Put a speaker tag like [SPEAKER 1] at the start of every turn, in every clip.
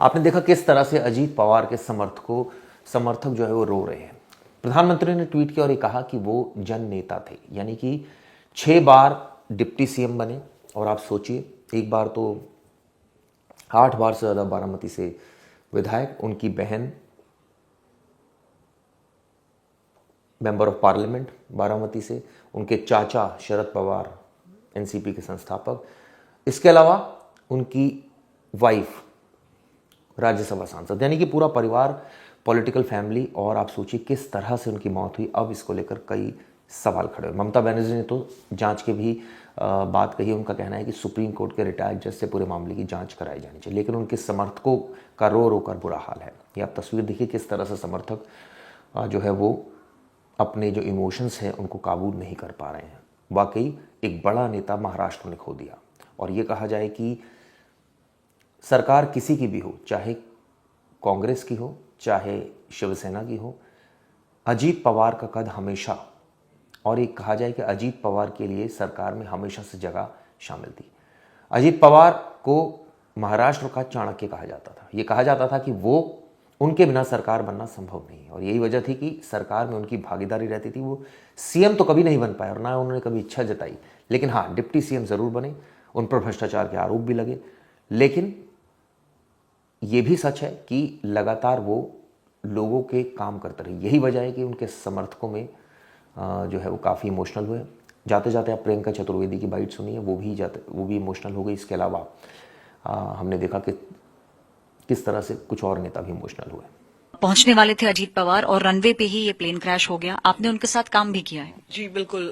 [SPEAKER 1] आपने देखा किस तरह से अजीत पवार के समर्थक जो है वो रो रहे हैं। प्रधानमंत्री ने ट्वीट किया और ये कहा कि वो जन नेता थे, यानी कि 6 बार डिप्टी सीएम बने। और आप सोचिए, एक बार तो 8 बार से ज़्यादा बारामती से विधायक, उनकी बहन मेंबर ऑफ पार्लियामेंट बारामती से, उनके चाचा शरद पवार एनसीपी के संस्थापक, इसके अलावा उनकी वाइफ राज्यसभा सांसद, यानी कि पूरा परिवार, पॉलिटिकल फैमिली। और आप सोचिए किस तरह से उनकी मौत हुई। अब इसको लेकर कई सवाल खड़े हुए। ममता बनर्जी ने तो जांच की भी बात कही। उनका कहना है कि सुप्रीम कोर्ट के रिटायर्ड जज से पूरे मामले की जांच कराई जानी चाहिए, लेकिन उनके समर्थकों का रो रो कर बुरा हाल है। ये आप तस्वीर देखिए किस तरह से समर्थक जो है वो अपने जो इमोशंस हैं उनको काबू नहीं कर पा रहे हैं। वाकई एक बड़ा नेता महाराष्ट्र ने खो दिया। और ये कहा जाए कि सरकार किसी की भी हो, चाहे कांग्रेस की हो चाहे शिवसेना की हो, अजीत पवार का कद हमेशा, और एक कहा जाए कि अजीत पवार के लिए सरकार में हमेशा से जगह शामिल थी। अजीत पवार को महाराष्ट्र का चाणक्य कहा जाता था। ये कहा जाता था कि वो, उनके बिना सरकार बनना संभव नहीं है। और यही वजह थी कि सरकार में उनकी भागीदारी रहती थी। वो सीएम तो कभी नहीं बन पाए और ना उन्होंने कभी इच्छा जताई, लेकिन हाँ, डिप्टी सीएम जरूर बने। उन पर भ्रष्टाचार के आरोप भी लगे, लेकिन ये भी सच है कि लगातार वो लोगों के काम करते रहे। यही वजह है कि उनके समर्थकों में जो है वो काफ़ी इमोशनल हुए। जाते जाते आप प्रियंका चतुर्वेदी की बाइट सुनिए, वो भी इमोशनल हो गई। इसके अलावा हमने देखा कि किस तरह से कुछ और नेता भी इमोशनल हुए।
[SPEAKER 2] पहुंचने वाले थे अजीत पवार और रनवे पे ही ये प्लेन क्रैश हो गया। आपने उनके साथ काम भी किया है।
[SPEAKER 3] जी बिल्कुल।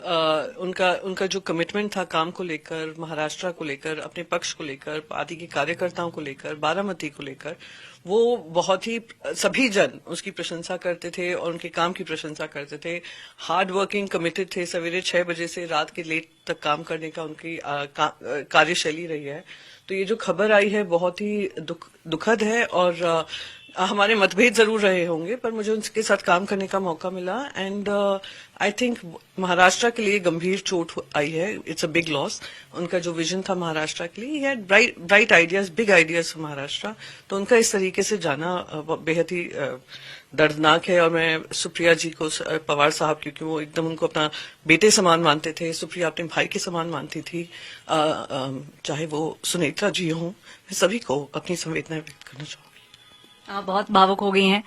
[SPEAKER 3] उनका जो कमिटमेंट था काम को लेकर, महाराष्ट्र को लेकर, अपने पक्ष को लेकर, पार्टी के कार्यकर्ताओं को लेकर, बारामती को लेकर, वो बहुत ही, सभी जन उसकी प्रशंसा करते थे और उनके काम की प्रशंसा करते थे। हार्ड वर्किंग, कमिटेड थे। सवेरे 6 बजे से रात के लेट तक काम करने का उनकी कार्यशैली रही है। तो ये जो खबर आई है बहुत ही दुखद है। और हमारे मतभेद जरूर रहे होंगे, पर मुझे उनके साथ काम करने का मौका मिला। एंड आई थिंक महाराष्ट्र के लिए गंभीर चोट आई है। It's a big loss. उनका जो विजन था महाराष्ट्र के लिए, ये bright ideas, big ideas for Maharashtra. तो उनका इस तरीके से जाना बेहद ही दर्दनाक है। और मैं सुप्रिया जी को, पवार साहब, क्योंकि वो एकदम उनको अपना बेटे समान मानते थे, सुप्रिया अपने भाई के समान मानती थी, चाहे वो सुनेत्रा जी हों, सभी को अपनी संवेदनाएं व्यक्त करना चाहूंगी।
[SPEAKER 2] बहुत भावुक हो गई हैं।